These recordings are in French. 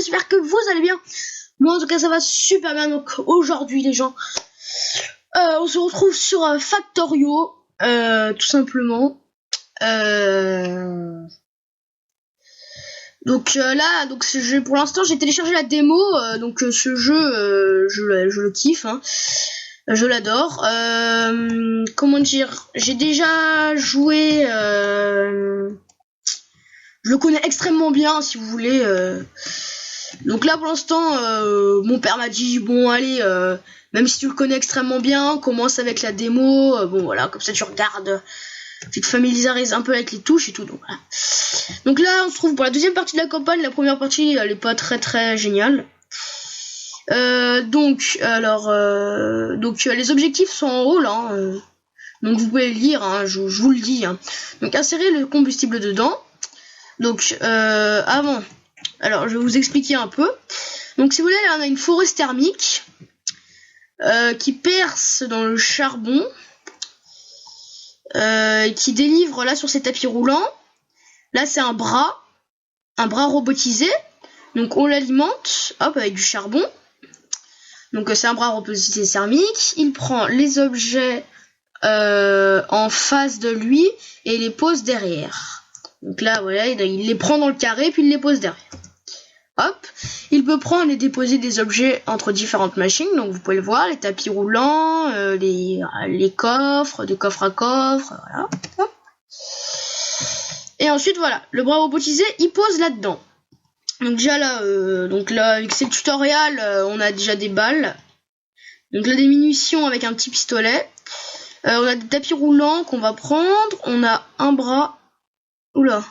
j'espère que vous allez bien. Moi en tout cas ça va super bien. Donc aujourd'hui les gens, on se retrouve sur Factorio, tout simplement. Donc là, donc pour l'instant j'ai téléchargé la démo, donc ce jeu, je le kiffe, hein. Je l'adore. Comment dire, j'ai déjà joué, je le connais extrêmement bien, si vous voulez. Donc là, pour l'instant, mon père m'a dit, bon, allez, même si tu le connais extrêmement bien, commence avec la démo. Bon, voilà, comme ça tu regardes, tu te familiarises un peu avec les touches et tout. Donc, voilà. Donc là, on se trouve pour la deuxième partie de la campagne. La première partie, elle est pas très très géniale. Donc les objectifs sont en haut là. Donc vous pouvez le lire, hein, je vous le dis. Hein. Donc insérer le combustible dedans. Donc avant, alors je vais vous expliquer un peu. Donc si vous voulez, là on a une foreuse thermique qui perce dans le charbon, qui délivre là sur ces tapis roulants. Là c'est un bras robotisé. Donc on l'alimente, hop, avec du charbon. Donc c'est un bras robotisé thermique. Il prend les objets en face de lui et les pose derrière. Donc là, voilà, il les prend dans le carré puis il les pose derrière. Hop, il peut prendre et déposer des objets entre différentes machines. Donc vous pouvez le voir, les tapis roulants, les coffres, de coffre à coffre, voilà. Hop. Et ensuite voilà, le bras robotisé, il pose là-dedans. Donc déjà là, avec ces tutoriels, on a déjà des balles. Donc là des munitions avec un petit pistolet. On a des tapis roulants qu'on va prendre. On a un bras. Oula.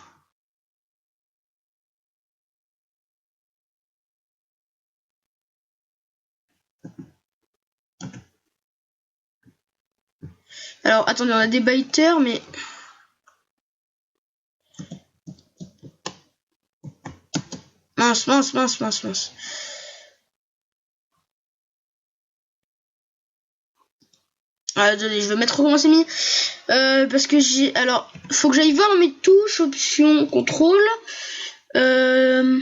Alors attendez, on a des baiters, mais mince. Attendez, je vais mettre comment c'est mis. Parce que j'ai. Alors, faut que j'aille voir mes touches, options, contrôle. Arme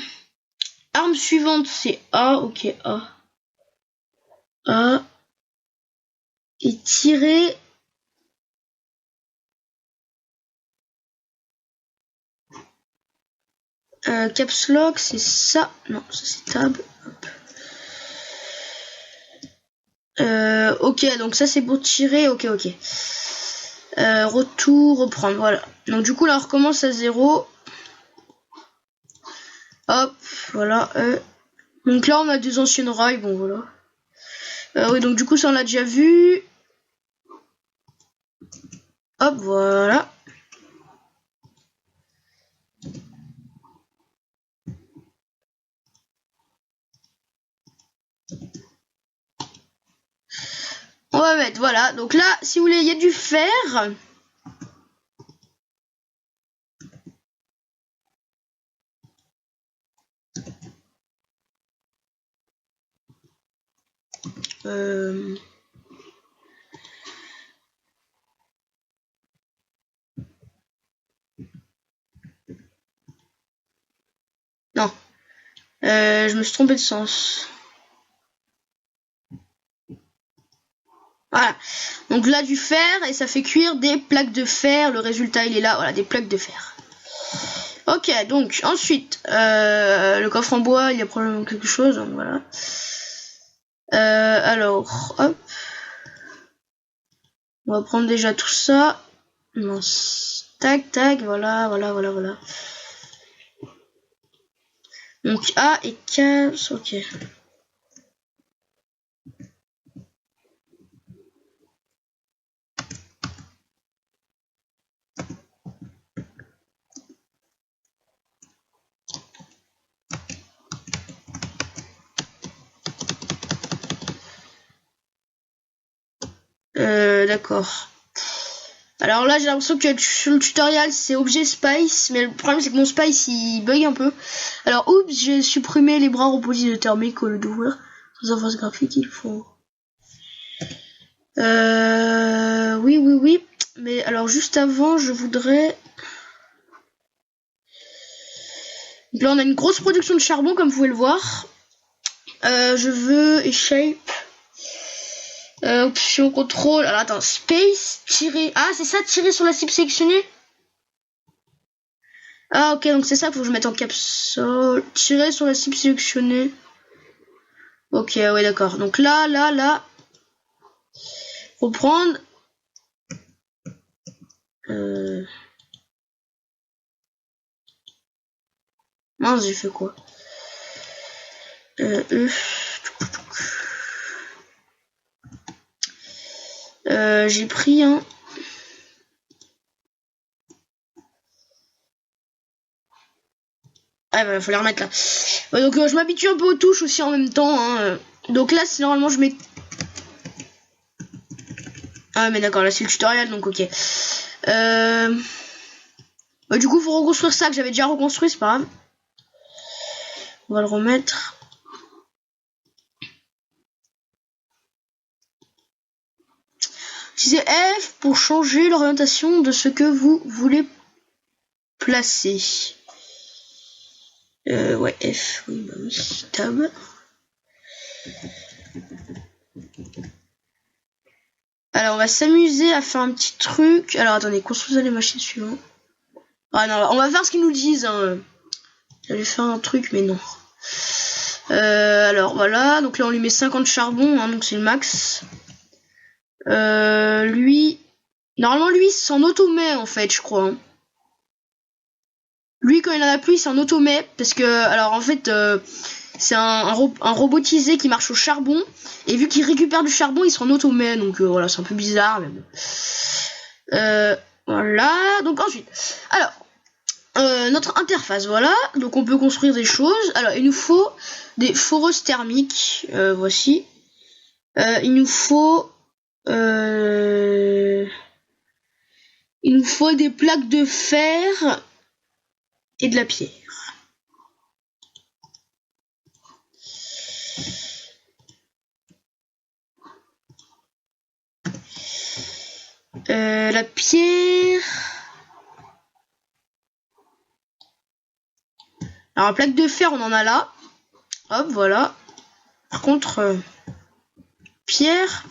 suivante, c'est A, ok, A. A. Et tirer. Caps lock, c'est ça. Non, ça c'est tab. Hop. Ok, donc ça c'est pour tirer, ok. Retour, reprendre, voilà. Donc du coup là on recommence à 0. Hop, voilà. Donc là on a des anciennes rails, bon voilà. Oui, donc du coup ça on l'a déjà vu. Hop, voilà. On va mettre, voilà. Donc là, si vous voulez, il y a du fer. Non. Je me suis trompé de sens. Voilà. Donc là, du fer, et ça fait cuire des plaques de fer. Le résultat, il est là. Voilà, des plaques de fer. Ok, donc ensuite, le coffre en bois, il y a probablement quelque chose. Donc, voilà. Alors, hop. On va prendre déjà tout ça. Tac, voilà. Donc A et 15, ok. D'accord. Alors là j'ai l'impression que sur le tutoriel c'est objet Spice, mais le problème c'est que mon Spice il bug un peu. Alors oups, j'ai supprimé les bras robotisés thermiques au lieu d'ouvrir. Sans interface graphique il faut. Oui. Mais alors juste avant je voudrais. Donc là, on a une grosse production de charbon, comme vous pouvez le voir. Je veux shape. Option contrôle. Alors attends, space, tirer. Ah, c'est ça, tirer sur la cible sélectionnée. Ah, ok, donc c'est ça, faut que je mette en capsule. Tirer sur la cible sélectionnée. Ok, ouais, d'accord. Donc là. Faut prendre. Mince, j'ai fait quoi? J'ai pris un. Ah bah, faut les remettre là. Ouais, donc je m'habitue un peu aux touches aussi en même temps. Hein. Donc là, si normalement je mets. Ah mais d'accord, là c'est le tutoriel, donc ok. Du coup, faut reconstruire ça que j'avais déjà reconstruit, c'est pas grave. On va le remettre. Utilisez F pour changer l'orientation de ce que vous voulez placer. Ouais, F, oui, bah oui, tab. Alors, on va s'amuser à faire un petit truc. Alors, attendez, construisez les machines suivantes. Ah non, on va faire ce qu'ils nous disent. Hein. J'allais faire un truc, mais non. Alors, voilà. Donc là, on lui met 50 charbon, hein, donc c'est le max. Lui... Normalement, lui, c'est en auto-met, en fait, je crois. Hein. Lui, quand il en a plus, c'est en auto-met. Parce que, alors, en fait... c'est un robotisé qui marche au charbon. Et vu qu'il récupère du charbon, il se en auto-met. Donc voilà, c'est un peu bizarre. Mais bon. Voilà. Donc ensuite. Alors. Notre interface, voilà. Donc on peut construire des choses. Alors il nous faut des foreuses thermiques. Voici. Il nous faut des plaques de fer et de la pierre. La pierre. Alors la plaque de fer, on en a là. Hop, voilà. Par contre, pierre.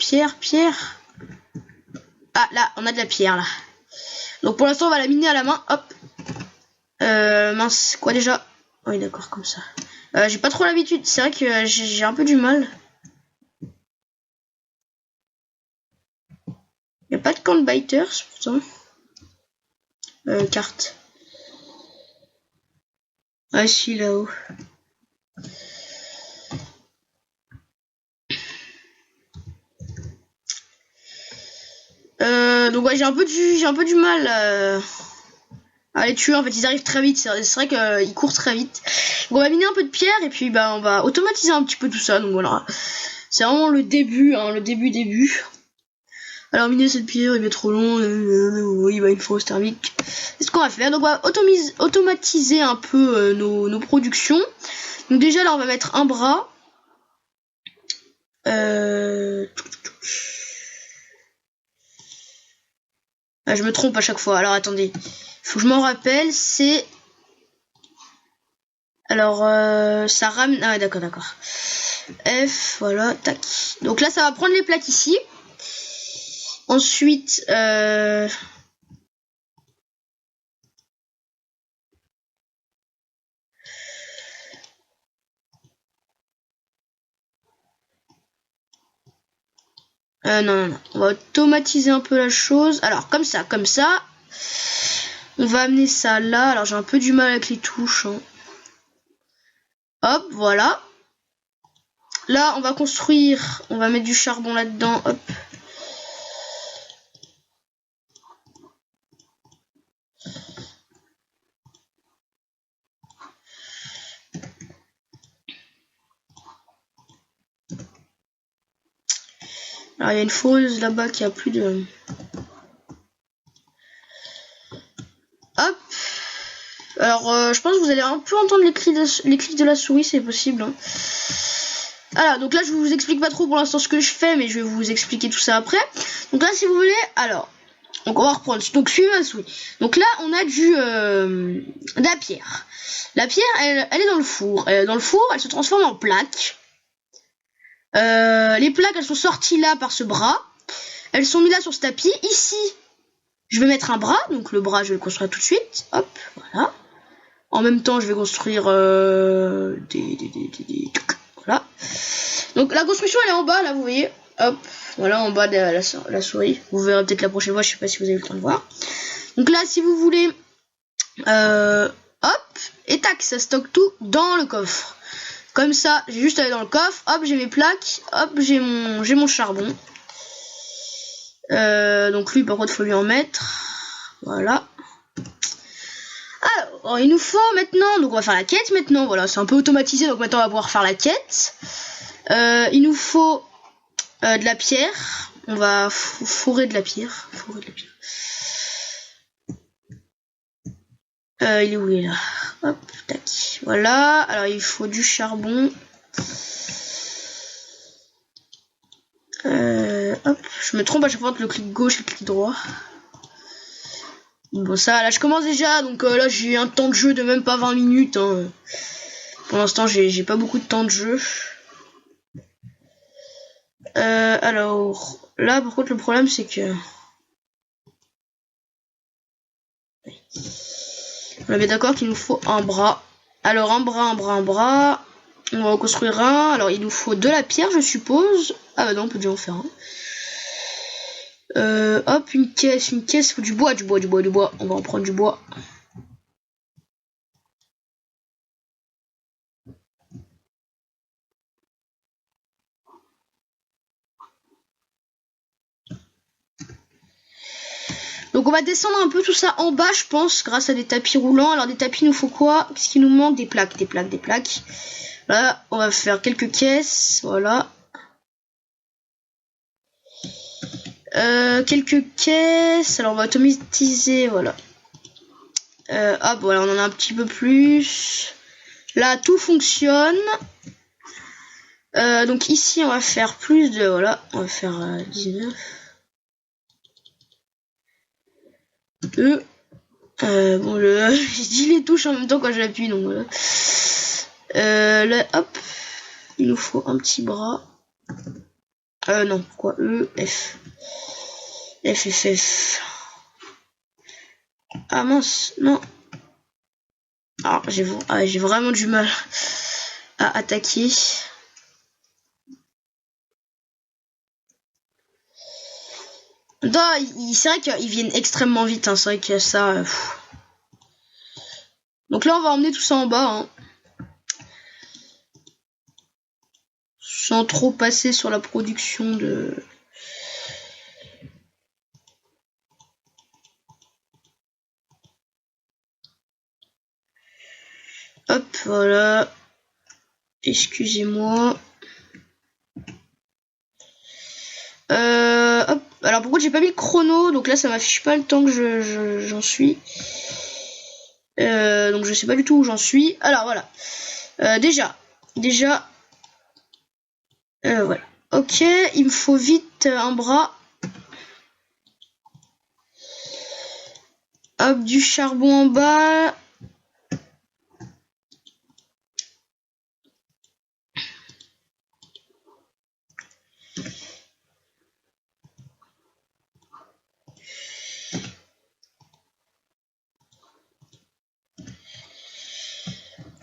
Ah, là, on a de la pierre, là. Donc pour l'instant, on va la miner à la main. Hop. Mince, quoi déjà? Oui, d'accord, comme ça. J'ai pas trop l'habitude. C'est vrai que j'ai un peu du mal. Il n'y a pas de camp de biters, pourtant. Carte. Ah si, là-haut. Donc ouais, j'ai un peu du mal à les tuer. En fait, ils arrivent très vite. C'est vrai qu'ils courent très vite. Donc on va miner un peu de pierre et puis bah on va automatiser un petit peu tout ça. Donc voilà, c'est vraiment le début, hein, le début. Alors miner cette pierre, il va être trop long. Oui, bah une force thermique. C'est ce qu'on va faire. Donc on va automatiser un peu nos productions. Donc déjà là, on va mettre un bras. Ah, je me trompe à chaque fois. Alors attendez, faut que je m'en rappelle. C'est alors ça ramène. Ah d'accord. F, voilà, tac. Donc là, ça va prendre les plaques ici. Ensuite, non. On va automatiser un peu la chose. Alors, comme ça. On va amener ça là. Alors, j'ai un peu du mal avec les touches. Hein. Hop, voilà. Là, on va construire. On va mettre du charbon là-dedans. Hop. Alors, il y a une foreuse là-bas qui a plus de... Hop. Alors, je pense que vous allez un peu entendre les clics de la souris, c'est possible. Hein. Alors, donc là, je vous explique pas trop pour l'instant ce que je fais, mais je vais vous expliquer tout ça après. Donc là, si vous voulez, alors, Donc on va reprendre. Donc suivez ma souris. Donc là on a de la pierre. La pierre elle est dans le four. Dans le four elle se transforme en plaques. Les plaques elles sont sorties là par ce bras. Elles sont mises là sur ce tapis. Ici je vais mettre un bras. Donc le bras je vais le construire tout de suite. Hop, voilà. En même temps je vais construire voilà. Donc la construction elle est en bas là vous voyez. Hop, voilà en bas de la souris. Vous verrez peut-être la prochaine fois, je sais pas si vous avez le temps de voir. Donc là si vous voulez, hop, et tac, ça stocke tout dans le coffre. Comme ça, j'ai juste à aller dans le coffre, hop, j'ai mes plaques, hop, j'ai mon charbon. Donc lui par contre faut lui en mettre. Voilà. Alors, il nous faut maintenant, donc on va faire la quête maintenant, voilà, c'est un peu automatisé, donc maintenant on va pouvoir faire la quête. Il nous faut de la pierre, on va fourrer de la pierre. Il est où, il est là. Hop, tac, voilà. Alors il faut du charbon. Hop, je me trompe à chaque fois entre le clic gauche et le clic droit. Bon ça, là je commence déjà, donc là j'ai un temps de jeu de même pas 20 minutes. Hein. Pour l'instant j'ai pas beaucoup de temps de jeu. Alors là par contre le problème c'est que on est bien d'accord qu'il nous faut un bras. Alors un bras. On va en construire un. Alors il nous faut de la pierre je suppose. Ah bah non on peut déjà en faire un. Hop une caisse, il faut du bois. On va en prendre du bois. Donc on va descendre un peu tout ça en bas je pense grâce à des tapis roulants. Alors des tapis il nous faut quoi? Qu'est-ce qu'il nous manque? Des plaques. Voilà, on va faire quelques caisses, voilà. Quelques caisses, alors on va automatiser, voilà. Hop, voilà, on en a un petit peu plus. Là tout fonctionne. Donc ici on va faire plus de, voilà, on va faire 19. Bon je dis les touches en même temps quand j'appuie donc voilà. Là hop, il nous faut un petit bras. Non, quoi, F. Ah mince, non. Ah, j'ai vraiment du mal à attaquer. C'est vrai qu'ils viennent extrêmement vite, hein, c'est vrai que ça... Donc là, on va emmener tout ça en bas. Hein. Sans trop passer sur la production de... Hop, voilà. Excusez-moi. Hop. Alors pourquoi j'ai pas mis le chrono? Donc là ça m'affiche pas le temps que j'en suis. Donc je sais pas du tout où j'en suis. Alors voilà. Déjà. Voilà. Ok, il me faut vite un bras. Hop, du charbon en bas.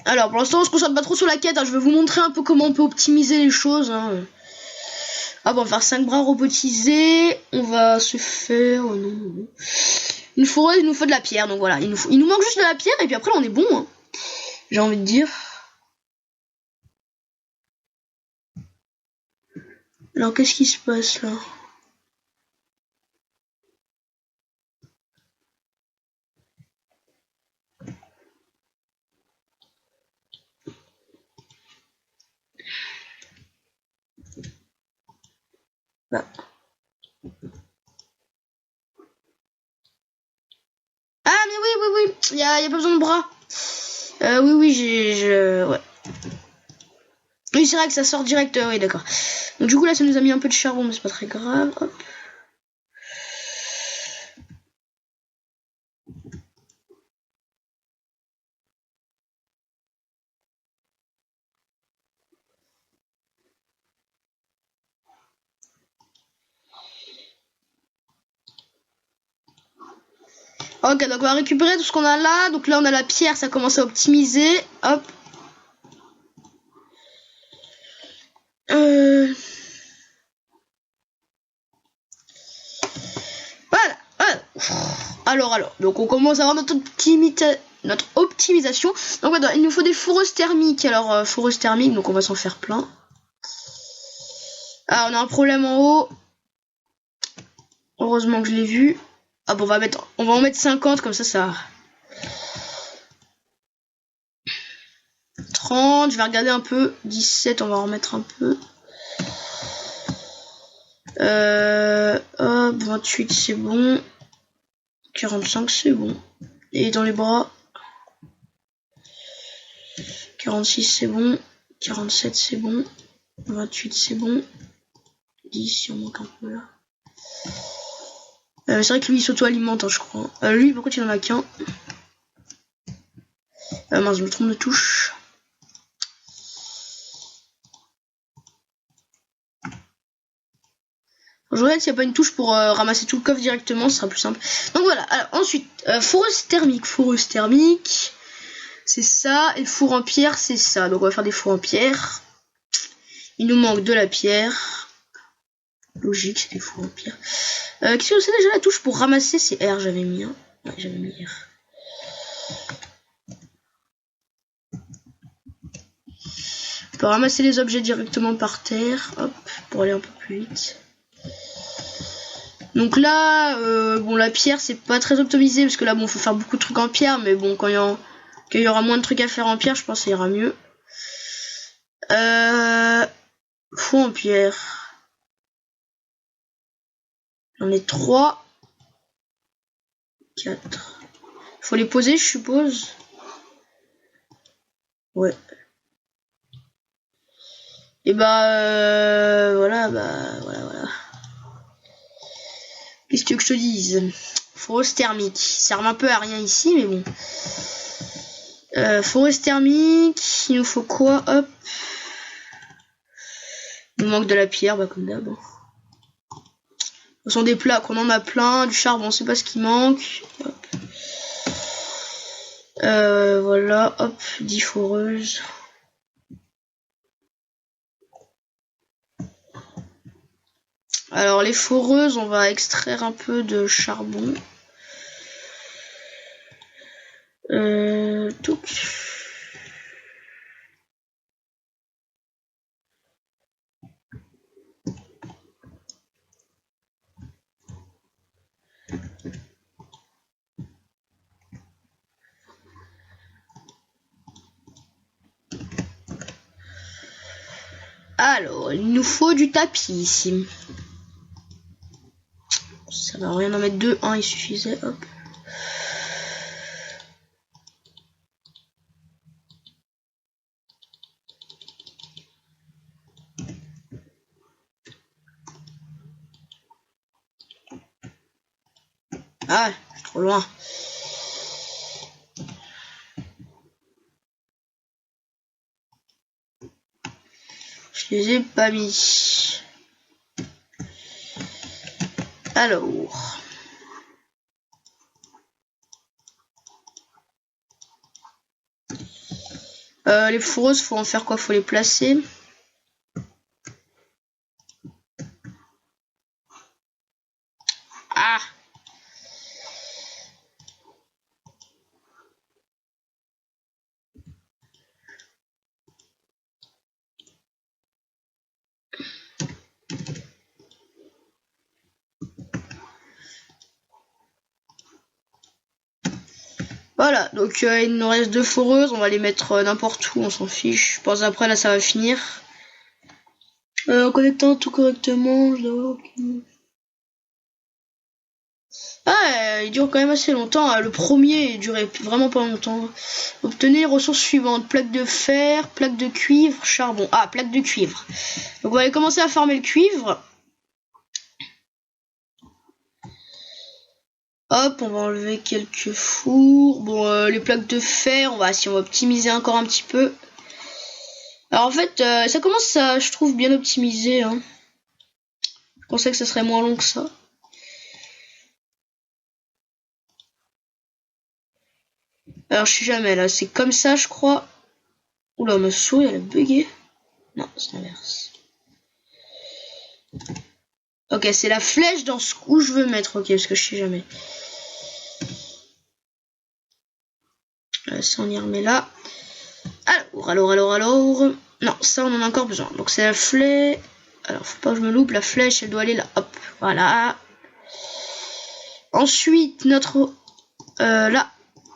Alors pour l'instant on se concentre pas trop sur la quête, hein. Je vais vous montrer un peu comment on peut optimiser les choses. Hein. Ah bon, on va faire 5 bras robotisés. On va se faire... Oh non. Il nous faut de la pierre, donc voilà. Il nous manque juste de la pierre et puis après on est bon. Hein. J'ai envie de dire. Alors qu'est-ce qui se passe là? Bah. Ah mais oui, il y a pas besoin de bras. Oui, ouais. Oui, c'est vrai que ça sort direct, oui, d'accord. Donc du coup là ça nous a mis un peu de charbon, mais c'est pas très grave. Hop. Ok, donc on va récupérer tout ce qu'on a là. Donc là, on a la pierre, ça commence à optimiser. Hop. Voilà. Alors. Donc on commence à avoir notre optimisation. Donc voilà, il nous faut des foreuses thermiques. Alors, foreuses thermiques, donc on va s'en faire plein. Ah, on a un problème en haut. Heureusement que je l'ai vu. Ah bon, on va en mettre 50, comme ça... 30, je vais regarder un peu. 17, on va en remettre un peu. 28, c'est bon. 45, c'est bon. Et dans les bras. 46, c'est bon. 47, c'est bon. 28, c'est bon. 10, si on manque un peu là. C'est vrai que lui, il s'auto-alimente, hein, je crois. Lui, pourquoi il en a qu'un? Mince, je me trompe de touche. Je regarde s'il n'y a pas une touche pour ramasser tout le coffre directement, ce sera plus simple. Donc voilà, alors ensuite, foreuse thermique, c'est ça, et le four en pierre, c'est ça. Donc on va faire des fours en pierre. Il nous manque de la pierre. Logique, c'est des fours en pierre. Qu'est-ce que c'est déjà la touche pour ramasser? C'est R, j'avais mis. Hein. Ouais, j'avais mis R. On peut ramasser les objets directement par terre, hop, pour aller un peu plus vite. Donc là, bon, la pierre, c'est pas très optimisé, parce que là, bon, faut faire beaucoup de trucs en pierre, mais bon, quand il y aura moins de trucs à faire en pierre, je pense que ça ira mieux. Four en pierre. J'en ai 3. 4. Faut les poser, je suppose. Ouais. Et voilà. Qu'est-ce que tu veux que je te dise? Foreuse thermique. Ça servent un peu à rien ici, mais bon. Foreuse thermique. Il nous faut quoi? Hop. Il nous manque de la pierre, comme d'hab. Ce sont des plaques, on en a plein. Du charbon, c'est pas ce qui manque. Hop. Voilà, hop, 10 foreuses. Alors les foreuses, on va extraire un peu de charbon. Tout. Alors, il nous faut du tapis ici. Ça va rien en mettre 2, 1 il suffisait, hop. Ah, c'est trop loin. Je les ai pas mis. Alors. Les foreuses, faut en faire quoi? Faut les placer. Ah! Voilà, donc il nous reste 2 foreuses, on va les mettre n'importe où, on s'en fiche. Je pense après là ça va finir. En connectant tout correctement, je dois... Ah, il dure quand même assez longtemps. Le premier, il durait vraiment pas longtemps. Obtenez les ressources suivantes. Plaque de fer, plaque de cuivre, charbon. Ah, plaque de cuivre. Donc on va aller commencer à farmer le cuivre. Hop, on va enlever quelques fours. Bon, les plaques de fer, on va optimiser encore un petit peu. Alors en fait, ça commence à, je trouve, bien optimiser. Hein. Je pensais que ça serait moins long que ça. Alors je sais jamais là, c'est comme ça je crois. Oula, ma souris elle a bugué. Non, c'est l'inverse. Ok, c'est la flèche dans ce où je veux mettre, ok, parce que je sais jamais. Ça on y remet là. Alors. Non, ça on en a encore besoin. Donc c'est la flèche. Alors faut pas que je me loupe, la flèche elle doit aller là. Hop, voilà. Ensuite notre là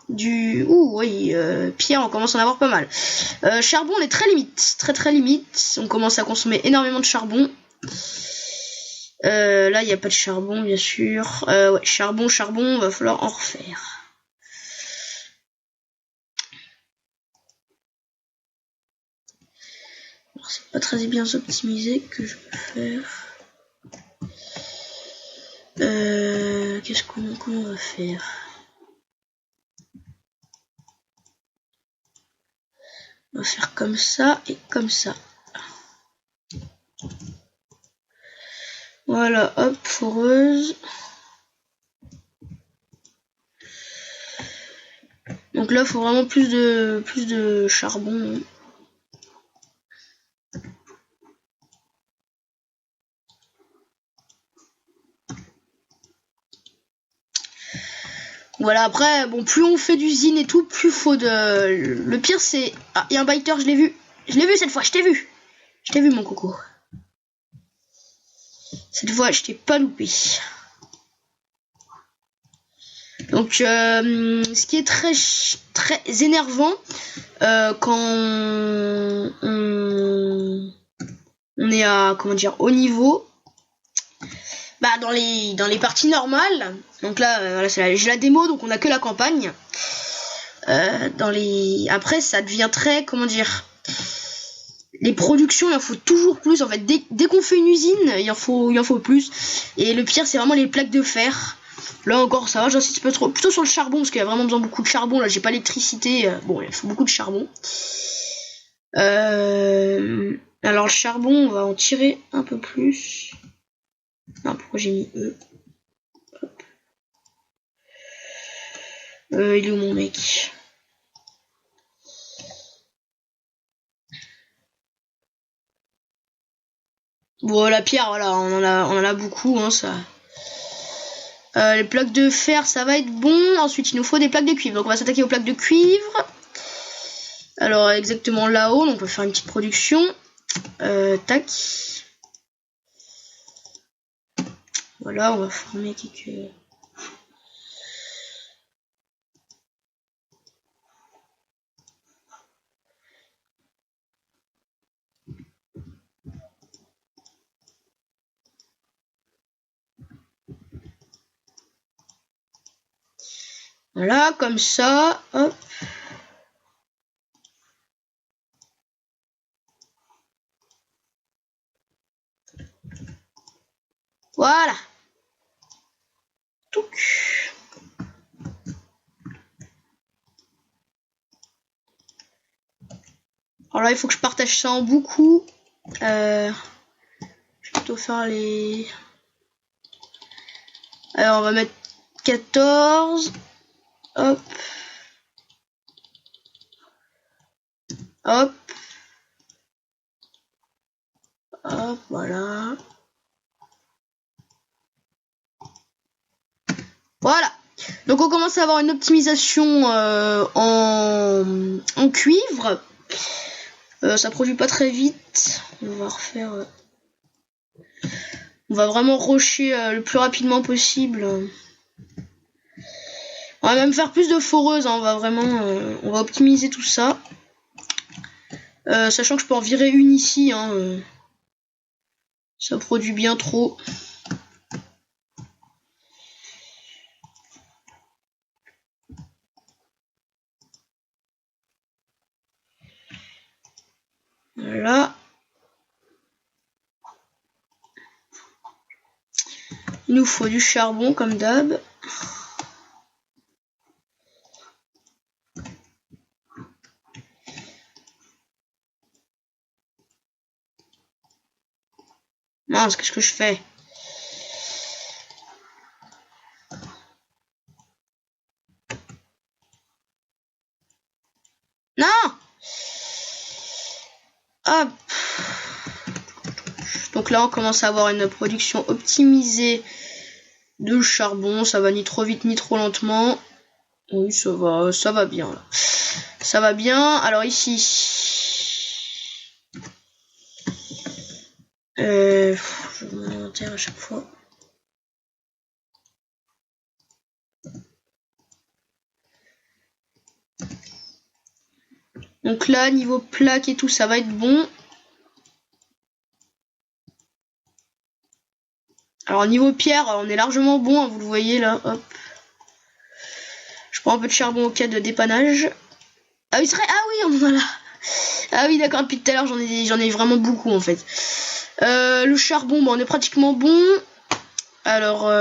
du oui pierre on commence à en avoir pas mal. Charbon on est très limite, très limite. On commence à consommer énormément de charbon. Là il n'y a pas de charbon bien sûr. Ouais, charbon, va falloir en refaire. Alors c'est pas très bien optimisé que je peux faire. Qu'est-ce qu'on va faire? On va faire comme ça et comme ça. Voilà, hop, foreuse. Donc là, il faut vraiment plus de charbon. Voilà, après, bon, plus on fait d'usine et tout, plus faut de... Le pire, c'est... Ah, il y a un biter, je l'ai vu. Je l'ai vu cette fois, je t'ai vu. Je t'ai vu, mon coco. Cette fois, je t'ai pas loupé. Donc, ce qui est très énervant quand on est à, comment dire, haut niveau, bah dans les parties normales, donc là, voilà, j'ai la démo, donc on a que la campagne. Après, ça devient très, comment dire, les productions, il en faut toujours plus. En fait, dès qu'on fait une usine, il en faut plus. Et le pire, c'est vraiment les plaques de fer. Là encore, ça va, j'insiste pas trop. Plutôt sur le charbon, parce qu'il y a vraiment besoin de beaucoup de charbon. Là, j'ai pas l'électricité. Bon, il faut beaucoup de charbon. Alors, le charbon, on va en tirer un peu plus. Non, pourquoi j'ai mis E? Il est où mon mec? Bon, la pierre, voilà, on en a beaucoup, hein, ça. Les plaques de fer, ça va être bon. Ensuite, il nous faut des plaques de cuivre. Donc, on va s'attaquer aux plaques de cuivre. Alors, exactement là-haut, donc on va faire une petite production. Tac. Voilà, on va former quelques... Voilà, comme ça, hop. Voilà. Touc. Alors là, il faut que je partage ça en beaucoup. Je vais plutôt faire les... Alors, on va mettre 14. Hop. Hop. Hop, voilà. Voilà. Donc on commence à avoir une optimisation en cuivre. Ça produit pas très vite. On va refaire... On va vraiment rusher le plus rapidement possible. On va même faire plus de foreuses. Hein. On va vraiment... on va optimiser tout ça. Sachant que je peux en virer une ici. Hein, ça produit bien trop. Voilà. Il nous faut du charbon comme d'hab. Mince, qu'est-ce que je fais? Ah. Donc là, on commence à avoir une production optimisée de charbon. Ça va ni trop vite ni trop lentement. Oui, ça va bien. Là. Ça va bien. Alors ici, je vais mon inventaire à chaque fois. Donc là, niveau plaque et tout, ça va être bon. Alors niveau pierre, on est largement bon, hein, vous le voyez là. Hop. Je prends un peu de charbon au cas de dépannage. Ah oui, on en a là. Ah oui, d'accord, depuis tout à l'heure, j'en ai vraiment beaucoup en fait. Le charbon, bon, on est pratiquement bon. Alors,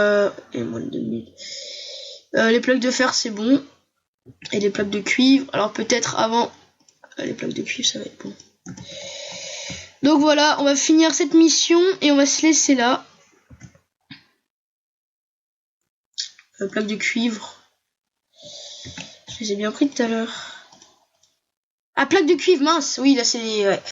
et moins de 2 minutes. Les plaques de fer, c'est bon. Et les plaques de cuivre. Alors peut-être avant les plaques de cuivre, ça va être bon. Donc voilà, on va finir cette mission et on va se laisser là. Plaques de cuivre. Je les ai bien pris tout à l'heure. Ah, plaque de cuivre, mince. Oui, là c'est... Ouais.